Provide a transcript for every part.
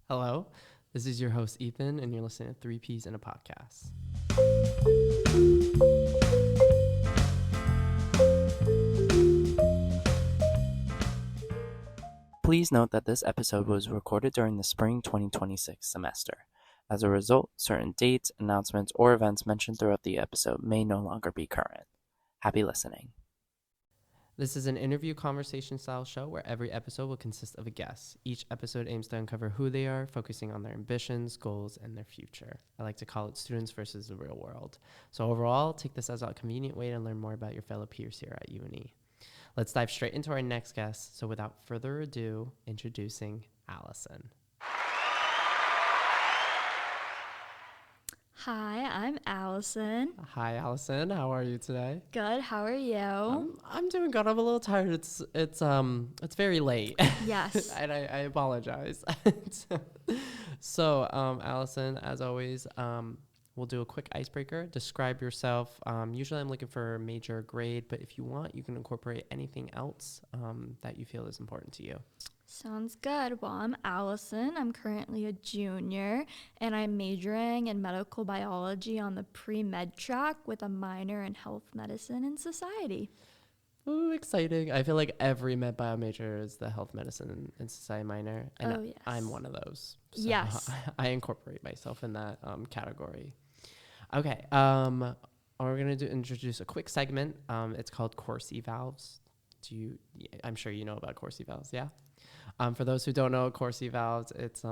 Hello, this is your host Ethan, and you're listening to 3Ps in a Podcast. Please note that this episode was recorded during the spring 2026 semester. As a result, certain dates, announcements, or events mentioned throughout the episode may no longer be current. Happy listening. This is an interview conversation style show where every episode will consist of a guest. Each episode aims to uncover who they are, focusing on their ambitions, goals, and their future. I like to call it students versus the real world. So overall, take this as a convenient way to learn more about your fellow peers here at UNE. Let's dive straight into our next guest. So without further ado, introducing Allison. Hi, I'm Allison. Hi, Allison. How are you today? Good. How are you? I'm doing good. I'm a little tired. It's very late. Yes. And I apologize. So, Allison, as always, we'll do a quick icebreaker. Describe yourself. Usually I'm looking for a major grade, but if you want, you can incorporate anything else that you feel is important to you. Sounds good. Well, I'm Allison. I'm currently a junior, and I'm majoring in medical biology on the pre-med track with a minor in health medicine and society. Ooh, exciting. I feel like every med bio major is the health medicine and society minor, and yes. I'm one of those. So Yes. I incorporate myself in that category. Okay. We're going to introduce a quick segment. It's called course evals. I'm sure you know about course evals, yeah? For those who don't know course evals, it's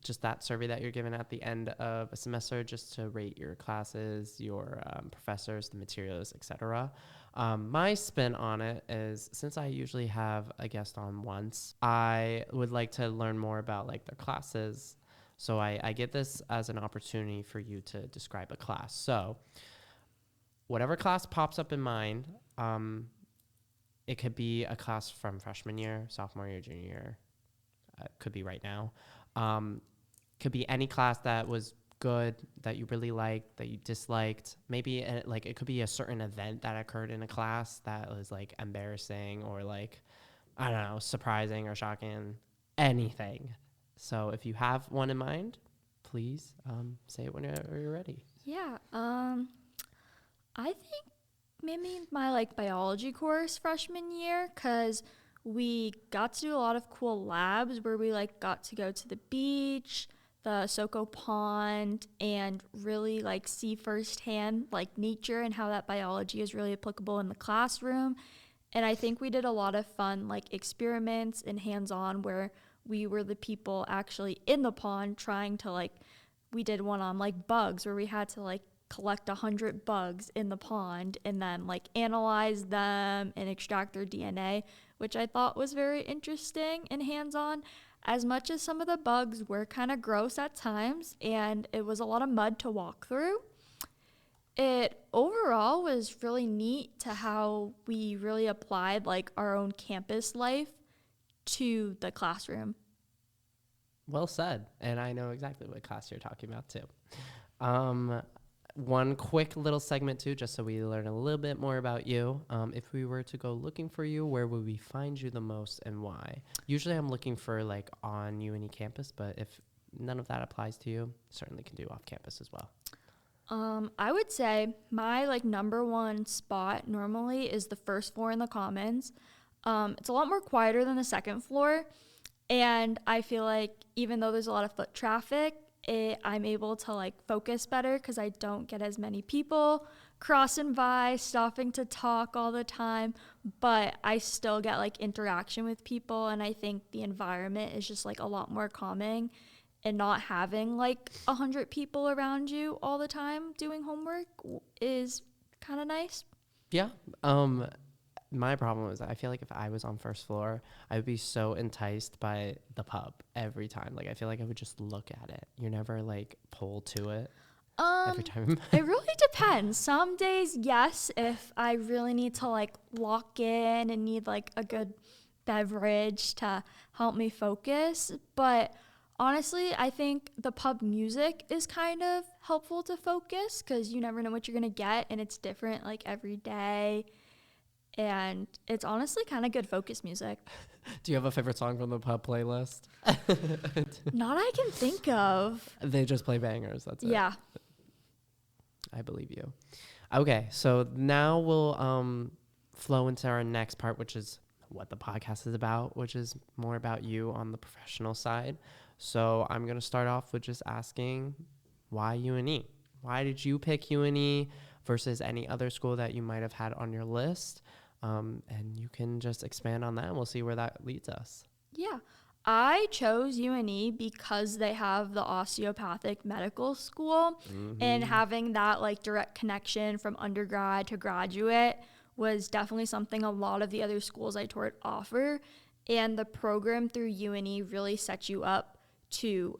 just that survey that you're given at the end of a semester just to rate your classes, your professors, the materials, etc. My spin on it is, since I usually have a guest on once, I would like to learn more about like their classes. So I get this as an opportunity for you to describe a class. So whatever class pops up in mind, it could be a class from freshman year, sophomore year, junior year. Could be right now. Could be any class that was good, that you really liked, that you disliked. Maybe it could be a certain event that occurred in a class that was like embarrassing or like, I don't know, surprising or shocking. Anything. So if you have one in mind, please say it whenever you're ready. Yeah. I think maybe my biology course freshman year, because we got to do a lot of cool labs where we got to go to the beach, the Soko pond, and really see firsthand nature and how that biology is really applicable in the classroom. And I think we did a lot of fun experiments and hands-on where we were the people actually in the pond trying to we did one on bugs where we had to collect 100 bugs in the pond and then analyze them and extract their DNA, which I thought was very interesting and hands-on. As much as some of the bugs were kind of gross at times and it was a lot of mud to walk through, it overall was really neat to how we really applied our own campus life to the classroom. Well said. And I know exactly what class you're talking about too. One quick little segment too, just so we learn a little bit more about you. If we were to go looking for you, where would we find you the most and why? Usually I'm looking for on UNE campus, but if none of that applies to you, certainly can do off campus as well. I would say my number one spot normally is the first floor in the Commons. It's a lot more quieter than the second floor, and I feel even though there's a lot of foot traffic, I'm able to focus better because I don't get as many people crossing by, stopping to talk all the time, but I still get interaction with people, and I think the environment is just a lot more calming, and not having 100 people around you all the time doing homework is kind of nice. Yeah. My problem is I feel if I was on first floor, I would be so enticed by the pub every time. I feel I would just look at it. You're never pulled to it every time. It really depends. Some days, yes, if I really need to lock in and need a good beverage to help me focus. But honestly, I think the pub music is kind of helpful to focus because you never know what you're going to get and it's different every day. and it's honestly kind of good focus music. Do you have a favorite song from the pub playlist? Not I can think of. They just play bangers. That's it. Yeah. I believe you. Okay, so now we'll flow into our next part, which is what the podcast is about, which is more about you on the professional side. So I'm going to start off with just asking, why UNE? Why did you pick UNE versus any other school that you might have had on your list? And you can just expand on that, and we'll see where that leads us. Yeah. I chose UNE because they have the osteopathic medical school, and having that like direct connection from undergrad to graduate was definitely something a lot of the other schools I toured offer. And the program through UNE really sets you up to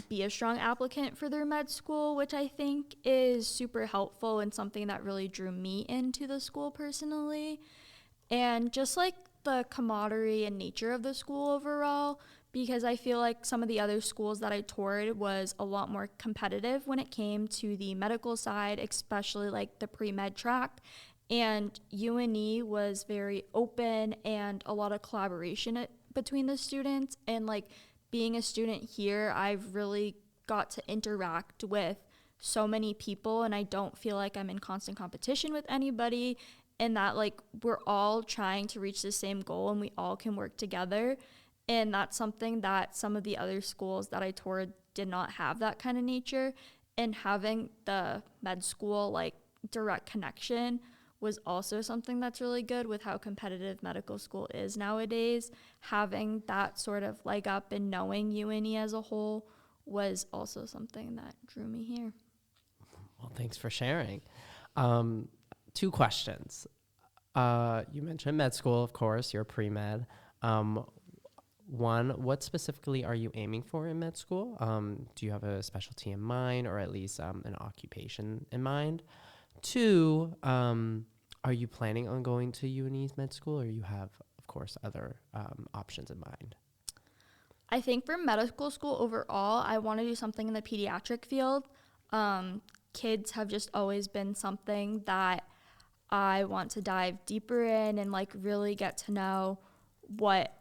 be a strong applicant for their med school, which I think is super helpful and something that really drew me into the school personally. And just like the camaraderie and nature of the school overall, because I feel like some of the other schools that I toured was a lot more competitive when it came to the medical side, especially like the pre-med track. And UNE was very open and a lot of collaboration between the students. And like being a student here, I've really got to interact with so many people, and I don't feel like I'm in constant competition with anybody, and that like we're all trying to reach the same goal and we all can work together. And that's something that some of the other schools that I toured did not have, that kind of nature. And having the med school like direct connection was also something that's really good with how competitive medical school is nowadays. Having that sort of leg up and knowing UNE as a whole was also something that drew me here. Well, thanks for sharing. 2 questions. You mentioned med school, of course, you're pre-med. One, what specifically are you aiming for in med school? Do you have a specialty in mind, or at least an occupation in mind? 2, are you planning on going to UNE's med school, or you have, of course, other options in mind? I think for medical school overall, I want to do something in the pediatric field. Kids have just always been something that I want to dive deeper in and like really get to know what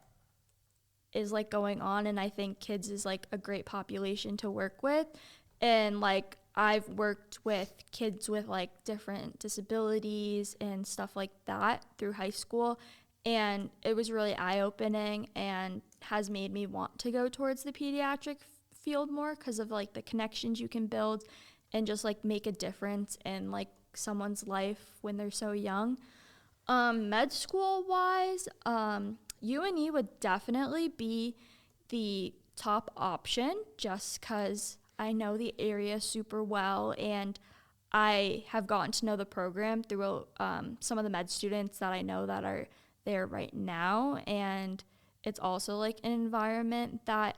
is like going on. And I think kids is like a great population to work with. And like I've worked with kids with like different disabilities and stuff like that through high school. And it was really eye-opening and has made me want to go towards the pediatric field more because of like the connections you can build and just like make a difference in like someone's life when they're so young. Med school wise, UNE would definitely be the top option just because I know the area super well and I have gotten to know the program through some of the med students that I know that are there right now. And it's also like an environment that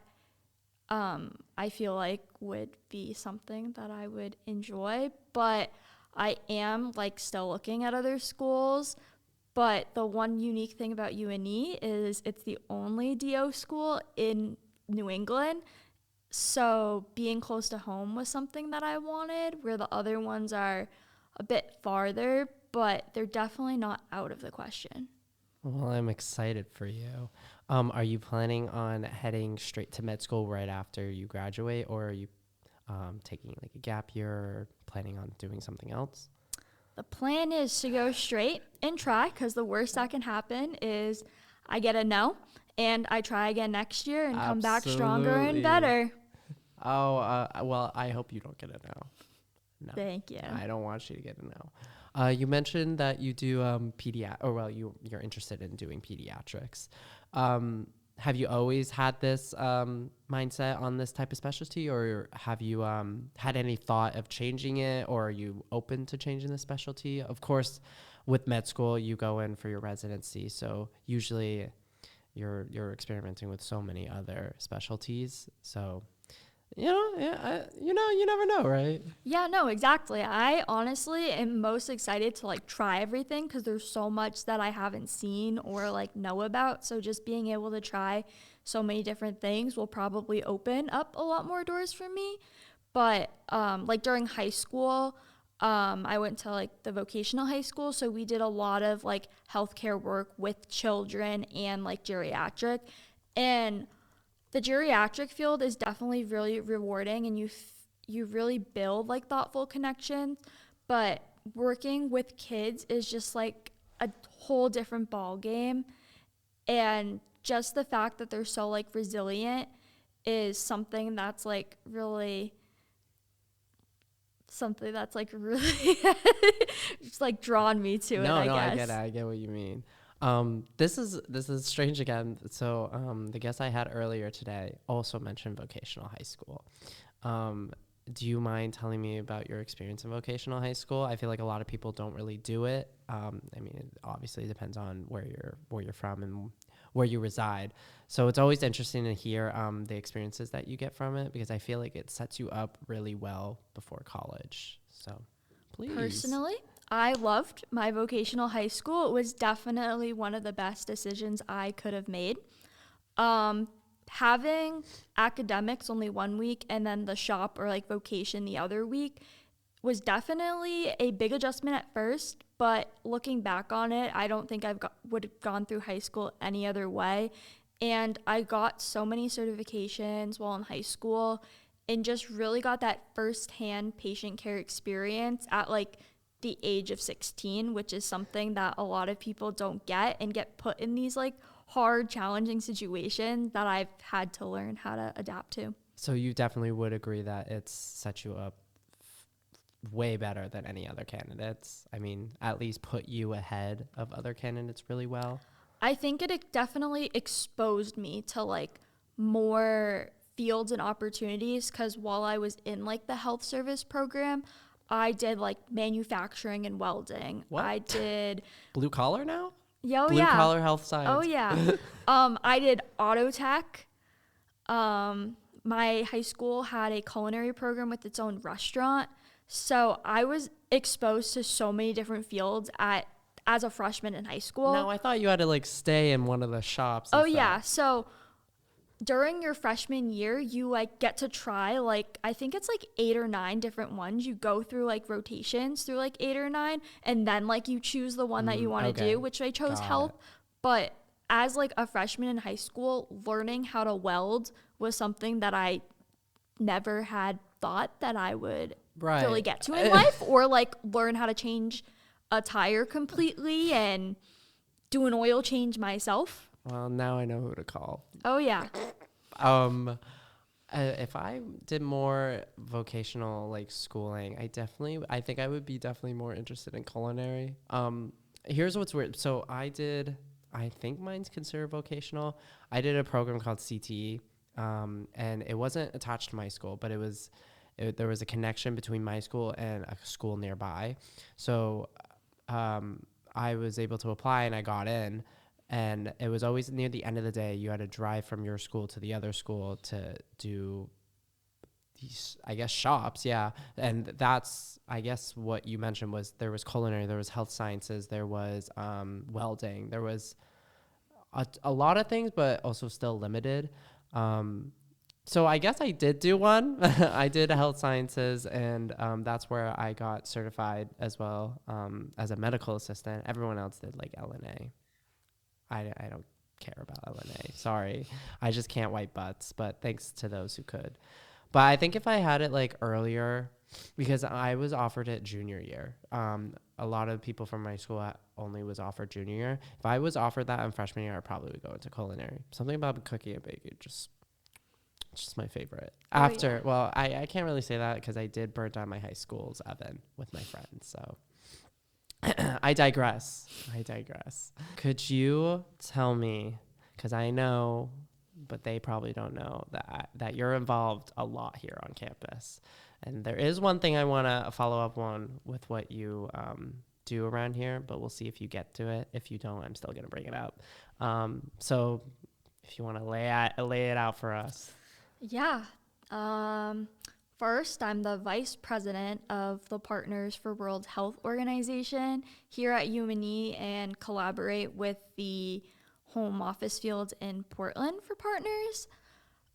I feel like would be something that I would enjoy. But I am like still looking at other schools. But the one unique thing about UNE is it's the only DO school in New England. So being close to home was something that I wanted, where the other ones are a bit farther, but they're definitely not out of the question. Well, I'm excited for you. Are you planning on heading straight to med school right after you graduate, or are you taking like a gap year or planning on doing something else? The plan is to go straight and try, because the worst that can happen is I get a no and I try again next year and come back stronger and better. Oh, well, I hope you don't get a no. No. Thank you. I don't want you to get a no. You mentioned that you do you're interested in doing pediatrics. Have you always had this mindset on this type of specialty, or have you had any thought of changing it, or are you open to changing the specialty? Of course, with med school, you go in for your residency, so usually you're experimenting with so many other specialties. So, you never know, right? Yeah, no, exactly. I honestly am most excited to like try everything because there's so much that I haven't seen or like know about. So just being able to try so many different things will probably open up a lot more doors for me. But like during high school, I went to like the vocational high school, so we did a lot of like healthcare work with children and like geriatric. And the geriatric field is definitely really rewarding, and you really build like thoughtful connections. But working with kids is just like a whole different ball game, and just the fact that they're so like resilient is something that's like really just like drawn me to it, I guess. I get it. I get what you mean. This is strange again. So the guest I had earlier today also mentioned vocational high school. Do you mind telling me about your experience in vocational high school? I feel like a lot of people don't really do it. I mean, it obviously depends on where you're from and where you reside. So it's always interesting to hear the experiences that you get from it, because I feel like it sets you up really well before college. So please. Personally, I loved my vocational high school. It was definitely one of the best decisions I could have made. Having academics only 1 week and then the shop or like vocation the other week was definitely a big adjustment at first, but looking back on it, I don't think would have gone through high school any other way. And I got so many certifications while in high school and just really got that firsthand patient care experience at like the age of 16, which is something that a lot of people don't get and get put in these like hard, challenging situations that I've had to learn how to adapt to. So you definitely would agree that it's set you up way better than any other candidates. I mean, at least put you ahead of other candidates really well. I think it definitely exposed me to like more fields and opportunities, because while I was in like the health service program, I did like manufacturing and welding. What? I did Blue collar now? Blue collar health science. Oh yeah. I did auto tech. My high school had a culinary program with its own restaurant. So I was exposed to so many different fields as a freshman in high school. No, I thought you had to like stay in one of the shops. Oh yeah. So during your freshman year, you like get to try like, I think it's like 8 or 9 different ones. You go through like rotations through like 8 or 9, and then like you choose the one that you want to do, which I chose health. But as like a freshman in high school, learning how to weld was something that I never had thought that I would really get to in life, or like learn how to change a tire completely and do an oil change myself. Well, now I know who to call. Oh yeah. If I did more vocational like schooling, I think I would be definitely more interested in culinary. Here's what's weird. So I think mine's considered vocational. I did a program called CTE, and it wasn't attached to my school, but there was a connection between my school and a school nearby. So I was able to apply and I got in. And it was always near the end of the day. You had to drive from your school to the other school to do these, I guess, shops. Yeah. And that's, I guess, what you mentioned was there was culinary, there was health sciences, there was welding, there was a lot of things, but also still limited. So I guess I did do one. I did health sciences, and that's where I got certified as well as a medical assistant. Everyone else did like LNA. I don't care about LNA. Sorry. I just can't wipe butts, but thanks to those who could. But I think if I had it like earlier, because I was offered it junior year. A lot of people from my school only was offered junior year. If I was offered that in freshman year, I probably would go into culinary. Something about cooking and baking, just my favorite. Well, I can't really say that because I did burn down my high school's oven with my friends, so... I digress. Could you tell me, because I know, but they probably don't know, that you're involved a lot here on campus. And there is one thing I want to follow up on with what you do around here, but we'll see if you get to it. If you don't, I'm still going to bring it up. So if you want to lay it out for us. Yeah. First, I'm the vice president of the Partners for World Health Organization here at UMNE and collaborate with the home office field in Portland for Partners.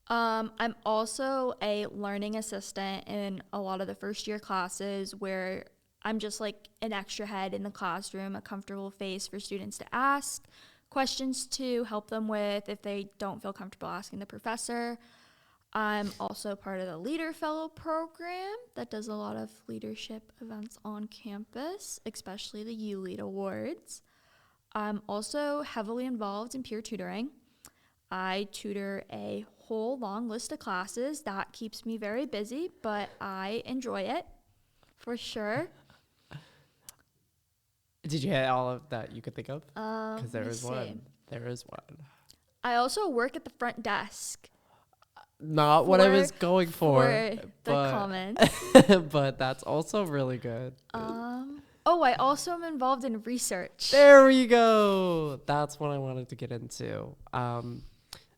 I'm also a learning assistant in a lot of the first year classes where I'm just like an extra head in the classroom, a comfortable face for students to ask questions to, help them with if they don't feel comfortable asking the professor. I'm also part of the Leader Fellow program that does a lot of leadership events on campus, especially the U Lead Awards. I'm also heavily involved in peer tutoring. I tutor a whole long list of classes. That keeps me very busy, but I enjoy it for sure. Did you hit all of that you could think of? Because there Let me is see. one. There is one. I also work at the front desk. Not what I was going for, the but comments. but that's also really good. I also am involved in research. There we go. That's what I wanted to get into.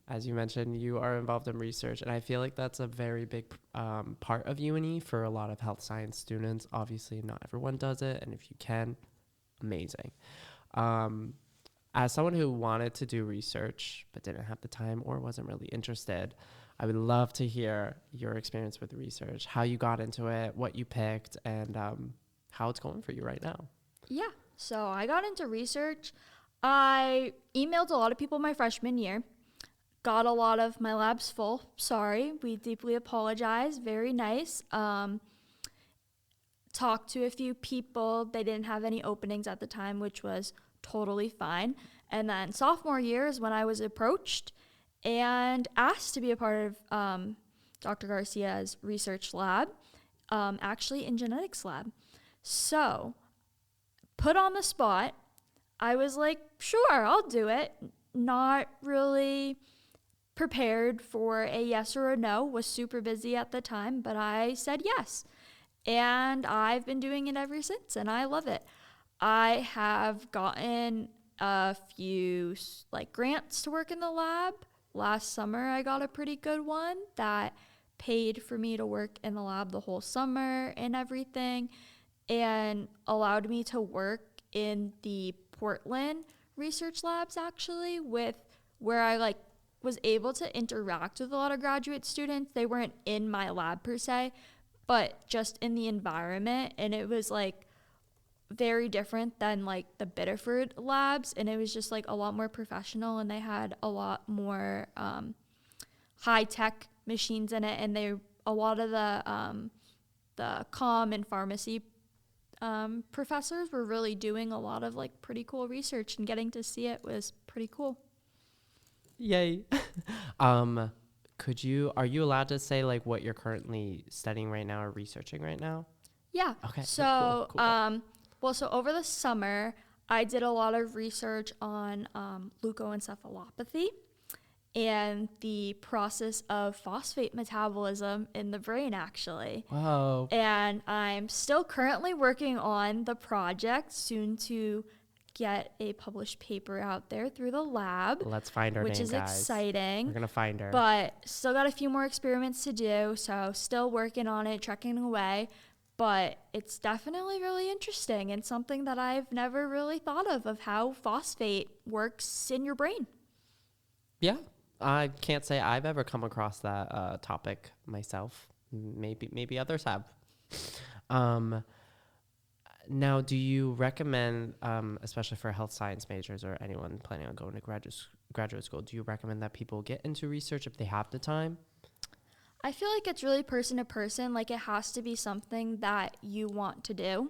As you mentioned, you are involved in research, and I feel like that's a very big part of UNE for a lot of health science students. Obviously, not everyone does it, and if you can, amazing. As someone who wanted to do research but didn't have the time or wasn't really interested, I would love to hear your experience with research, how you got into it, what you picked, and how it's going for you right now. Yeah, so I got into research. I emailed a lot of people my freshman year, got a lot of my labs full. Sorry, we deeply apologize. Very nice. Talked to a few people. They didn't have any openings at the time, which was totally fine. And then sophomore year is when I was approached and asked to be a part of Dr. Garcia's research lab, actually in genetics lab. So, put on the spot, I was like, sure, I'll do it. Not really prepared for a yes or a no, was super busy at the time, but I said yes. And I've been doing it ever since, and I love it. I have gotten a few grants to work in the lab. Last summer, I got a pretty good one that paid for me to work in the lab the whole summer and everything, and allowed me to work in the Portland research labs, actually, where I was able to interact with a lot of graduate students. They weren't in my lab per se, but just in the environment, and it was very different than the Biddeford labs, and it was just a lot more professional, and they had a lot more high-tech machines in it, and a lot of the comm and pharmacy professors were really doing a lot of pretty cool research, and getting to see it was pretty cool. Yay. Are you allowed to say what you're currently studying right now or researching right now? Yeah. Okay. So, cool. So over the summer, I did a lot of research on leukoencephalopathy and the process of phosphate metabolism in the brain, actually. Wow. And I'm still currently working on the project, soon to get a published paper out there through the lab. Let's find her which name, is guys. exciting. We're going to find her. But still got a few more experiments to do, so still working on it, trekking away. But it's definitely really interesting and something that I've never really thought of how phosphate works in your brain. Yeah, I can't say I've ever come across that topic myself. Maybe others have. Now, do you recommend, especially for health science majors or anyone planning on going to graduate school, do you recommend that people get into research if they have the time? I feel like it's really person to person. It has to be something that you want to do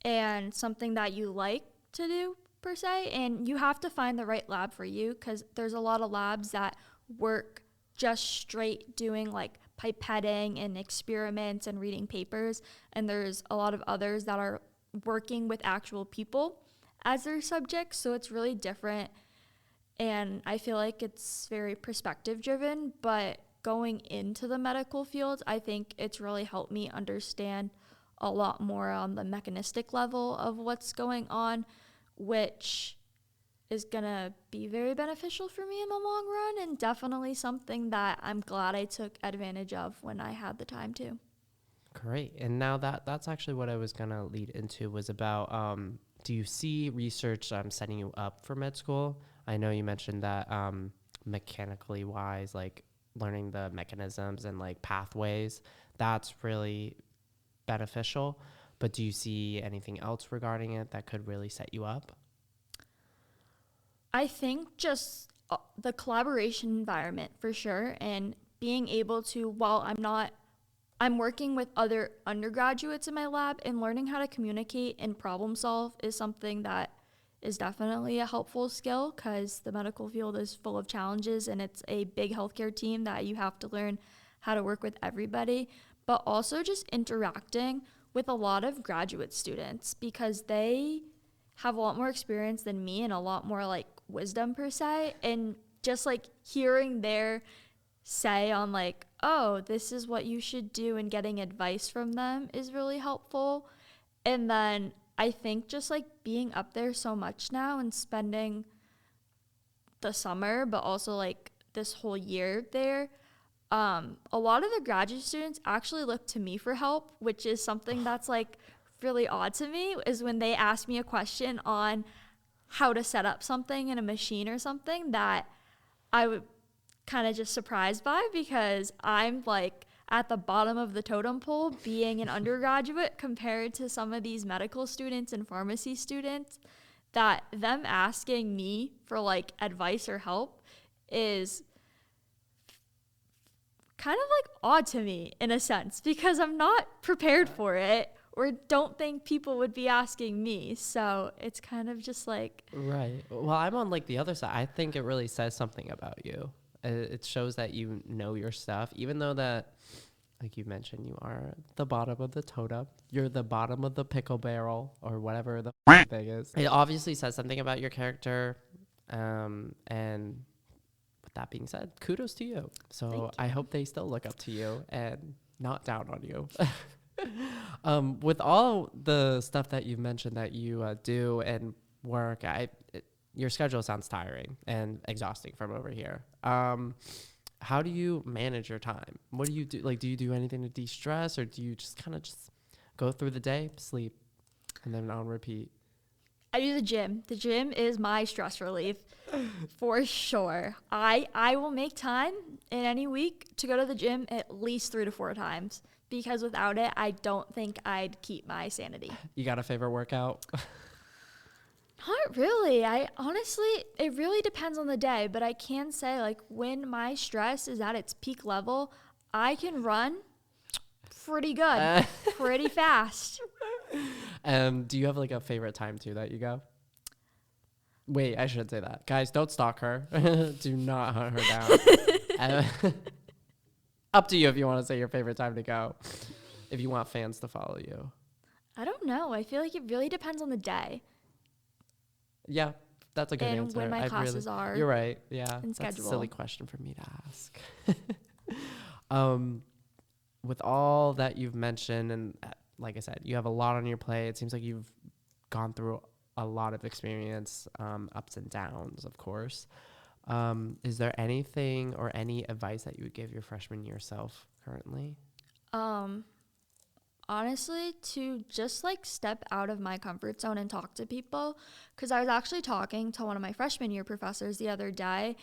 and something that you like to do, per se. And you have to find the right lab for you, because there's a lot of labs that work just straight doing pipetting and experiments and reading papers. And there's a lot of others that are working with actual people as their subjects. So it's really different. And I feel like it's very perspective driven, but going into the medical field, I think it's really helped me understand a lot more on the mechanistic level of what's going on, which is going to be very beneficial for me in the long run, and definitely something that I'm glad I took advantage of when I had the time to. Great. And now that's actually what I was going to lead into, was about, do you see research setting you up for med school? I know you mentioned that mechanically wise, learning the mechanisms and pathways, that's really beneficial. But do you see anything else regarding it that could really set you up? I think just the collaboration environment for sure, and being able to, while I'm working with other undergraduates in my lab, and learning how to communicate and problem solve is something that is definitely a helpful skill, because the medical field is full of challenges and it's a big healthcare team that you have to learn how to work with everybody, but also just interacting with a lot of graduate students, because they have a lot more experience than me and a lot more like wisdom per se, and just like hearing their say on like, oh, this is what you should do, and getting advice from them is really helpful. And then I think just like being up there so much now and spending the summer, but also like this whole year there, a lot of the graduate students actually look to me for help, which is something that's like really odd to me, is when they ask me a question on how to set up something in a machine or something that I would kind of just surprised by, because I'm like at the bottom of the totem pole being an undergraduate compared to some of these medical students and pharmacy students, that them asking me for like advice or help is kind of like odd to me in a sense, because I'm not prepared for it, or don't think people would be asking me. So it's kind of just like, Right. Well, I'm on like the other side. I think it really says something about you. It shows that you know your stuff, even though that, like you mentioned, you are the bottom of the totem. You're the bottom of the pickle barrel, or whatever the thing is. It obviously says something about your character. And with that being said, kudos to you. So I hope they still look up to you and not down on you. With all the stuff that you've mentioned that you do and work, your schedule sounds tiring and exhausting from over here. How do you manage your time? What do you do? Like, do you do anything to de-stress, or do you just kind of just go through the day, sleep, and then on repeat? I do the gym. The gym is my stress relief for sure. I will make time in any week to go to the gym at least 3 to 4 times, because without it, I don't think I'd keep my sanity. You got a favorite workout? Not really. I honestly, it really depends on the day, but I can say like when my stress is at its peak level, I can run pretty good, pretty fast. Do you have like a favorite time too that you go? Wait, I should say that. Guys, don't stalk her. Do not hunt her down. Up to you if you want to say your favorite time to go, if you want fans to follow you. I don't know. I feel like it really depends on the day. Yeah, that's a good and answer. when my classes are. You're right. Yeah, and that's schedule. a silly question for me to ask. With all that you've mentioned, and like I said, you have a lot on your plate. It seems like you've gone through a lot of experience, ups and downs, of course. Is there anything or any advice that you would give your freshman year self currently? Honestly, to just like step out of my comfort zone and talk to people, because I was actually talking to one of my freshman year professors the other day,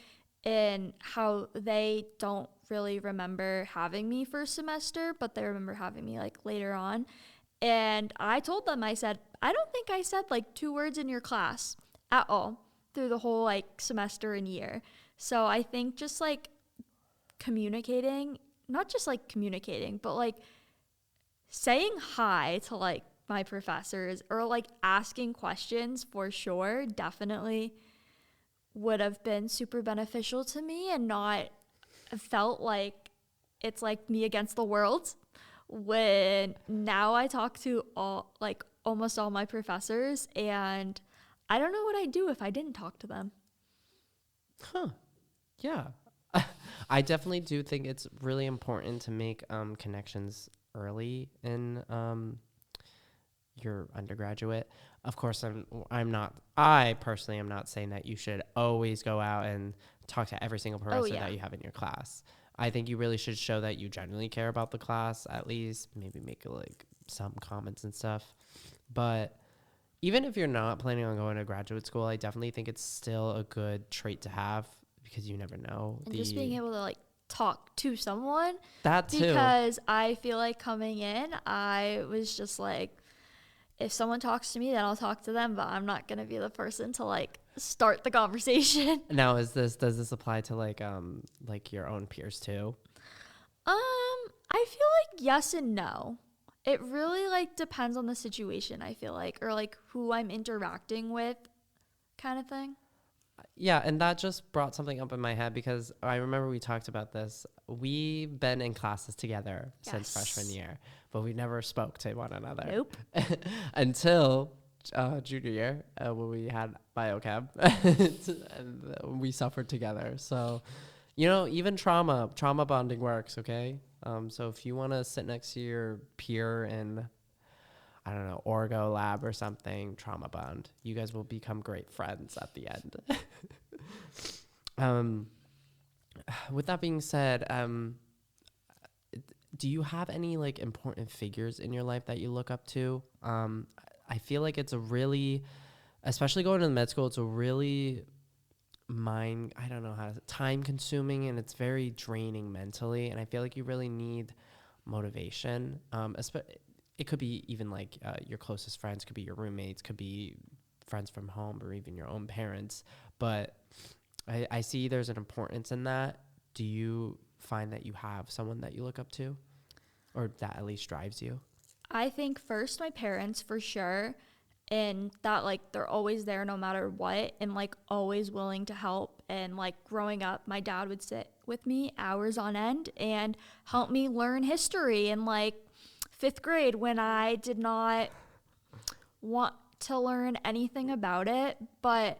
and how they don't really remember having me first semester, but they remember having me like later on. And I told them, I said, I don't think I said like 2 words in your class at all through the whole like semester and year. So I think just like communicating, not just like communicating, but like saying hi to like my professors, or like asking questions for sure, definitely would have been super beneficial to me, and not felt like it's like me against the world. When now I talk to almost all my professors, and I don't know what I'd do if I didn't talk to them. Huh. Yeah. I definitely do think it's really important to make connections early in your undergraduate. Of course, I personally am not saying that you should always go out and talk to every single professor that you have in your class. I think you really should show that you genuinely care about the class, at least maybe make like some comments and stuff. But even if you're not planning on going to graduate school, I definitely think it's still a good trait to have, because you never know. And just being able to like talk to someone. That too. Because I feel like coming in, I was just like, if someone talks to me, then I'll talk to them, but I'm not going to be the person to like start the conversation. Now, does this apply to like your own peers too? I feel like yes and no. It really like depends on the situation, I feel like, or like who I'm interacting with kind of thing. Yeah, and that just brought something up in my head because I remember we talked about this. We've been in classes together since freshman year, but we never spoke to one another. Nope. Until junior year when we had biochem and we suffered together. So, even trauma bonding works, okay? So if you want to sit next to your peer in, I don't know, Orgo lab or something, trauma bond. You guys will become great friends at the end. With that being said, do you have any like important figures in your life that you look up to? I feel like it's a really, especially going to med school, it's a really time consuming, and it's very draining mentally. And I feel like you really need motivation. It could be even like your closest friends, could be your roommates, could be friends from home, or even your own parents. But I see there's an importance in that. Do you find that you have someone that you look up to, or that at least drives you? I think first my parents for sure, and that like they're always there no matter what, and like always willing to help. And like growing up, my dad would sit with me hours on end and help me learn history in like 5th grade when I did not want to learn anything about it. But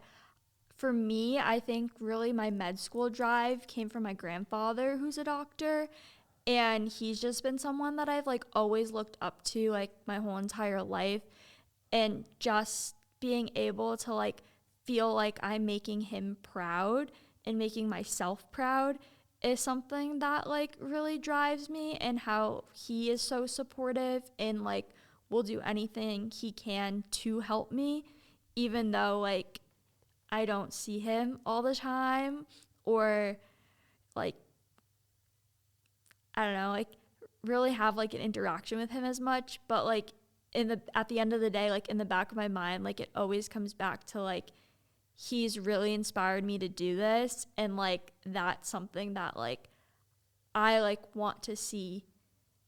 for me, I think really my med school drive came from my grandfather, who's a doctor. And he's just been someone that I've like always looked up to like my whole entire life. And just being able to like feel like I'm making him proud and making myself proud is something that like really drives me, and how he is so supportive and like will do anything he can to help me, even though like I don't see him all the time, or like I don't know, like really have like an interaction with him as much. But like at the end of the day, like in the back of my mind, like it always comes back to like he's really inspired me to do this, and like that's something that like I like want to see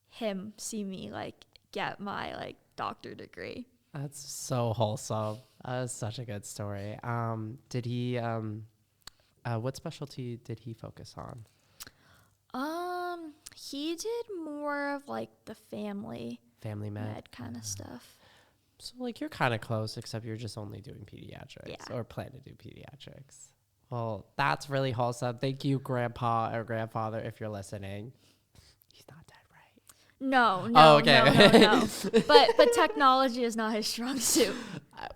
him see me like get my like doctor degree. That's so wholesome. That's such a good story. Did he what specialty did he focus on? He did more of like the family med kind of stuff. So like you're kind of close, except you're just only doing pediatrics, or plan to do pediatrics. Well, that's really wholesome. Thank you, grandpa or grandfather, if you're listening. He's not dead, right? No. Oh, okay. No. But technology is not his strong suit.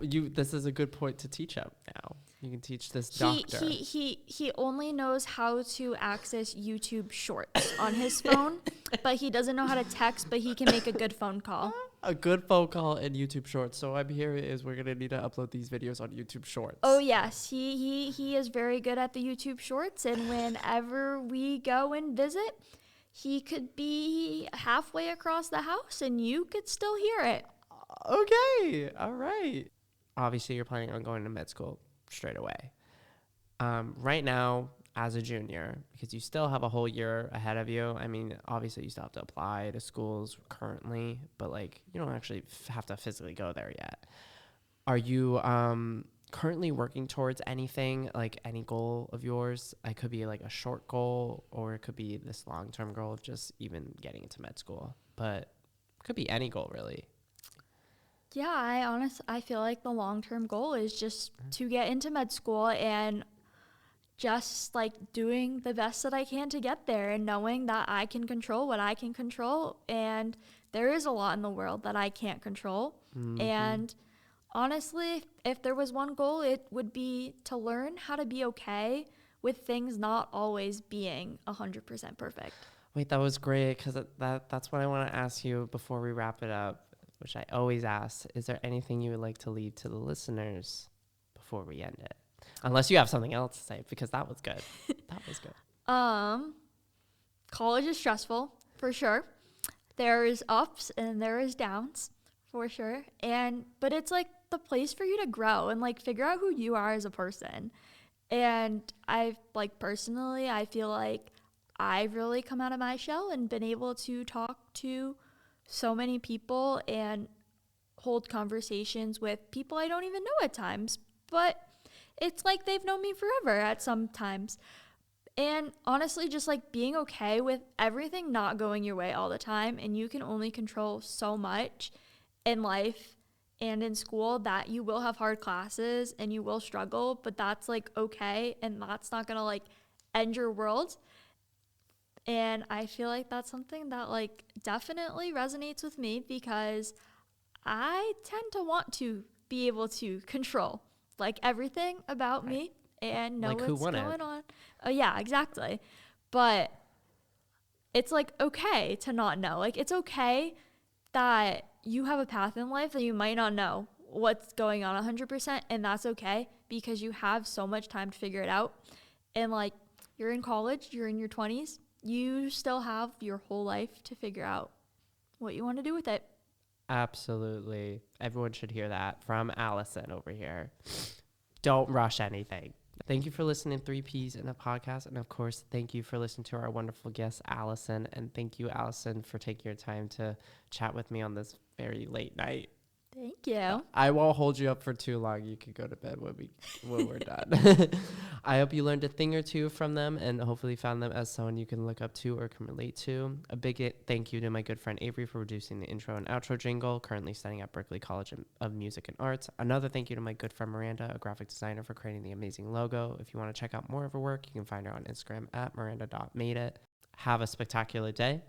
This is a good point to teach him now. You can teach this doctor. He only knows how to access YouTube Shorts on his phone, but he doesn't know how to text, but he can make a good phone call. A good phone call and YouTube Shorts. So I'm here is we're gonna need to upload these videos on YouTube Shorts. Oh yes, he is very good at the YouTube Shorts, and whenever we go and visit, he could be halfway across the house and you could still hear it. Okay, all right. Obviously, you're planning on going to med school straight away. Right now, as a junior, because you still have a whole year ahead of you. I mean, obviously, you still have to apply to schools currently, but like you don't actually have to physically go there yet. Are you currently working towards anything, like any goal of yours? It could be like a short goal, or it could be this long-term goal of just even getting into med school, but it could be any goal really. Yeah, I feel like the long-term goal is just to get into med school and just like doing the best that I can to get there, and knowing that I can control what I can control, and there is a lot in the world that I can't control. Mm-hmm. And honestly, if there was one goal, it would be to learn how to be okay with things not always being 100% perfect. Wait, that was great, because that's what I want to ask you before we wrap it up, which I always ask. Is there anything you would like to leave to the listeners before we end it? Unless you have something else to say, because that was good. That was good. College is stressful, for sure. There is ups and there is downs, for sure. But it's like the place for you to grow and like figure out who you are as a person. And I've like personally, I feel like I've really come out of my shell and been able to talk to so many people and hold conversations with people I don't even know at times. But it's like they've known me forever at some times. And honestly, just like being okay with everything not going your way all the time, and you can only control so much in life and in school, that you will have hard classes and you will struggle, but that's like okay, and that's not gonna like end your world. And I feel like that's something that like definitely resonates with me, because I tend to want to be able to control like everything about me and know Like, who what's wouldn't? going on. Yeah, exactly. But it's like okay to not know. Like it's okay that you have a path in life that you might not know what's going on 100%, and that's okay because you have so much time to figure it out. And like you're in college, you're in your 20s, you still have your whole life to figure out what you want to do with it. Absolutely. Everyone should hear that from Allison over here. Don't rush anything. Thank you for listening to 3Ps in a podcast. And of course, thank you for listening to our wonderful guest, Allison. And thank you, Allison, for taking your time to chat with me on this very late night. Thank you. I won't hold you up for too long. You can go to bed when we're done. I hope you learned a thing or two from them and hopefully found them as someone you can look up to or can relate to. A big thank you to my good friend Avery for producing the intro and outro jingle, currently studying at Berklee College of Music and Arts. Another thank you to my good friend Miranda, a graphic designer, for creating the amazing logo. If you want to check out more of her work, you can find her on Instagram at miranda.madeit. Have a spectacular day,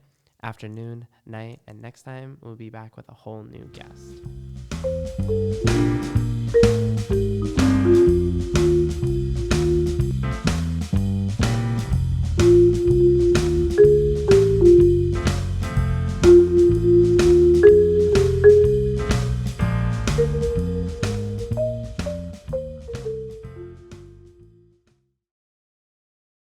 afternoon, night, and next time we'll be back with a whole new guest.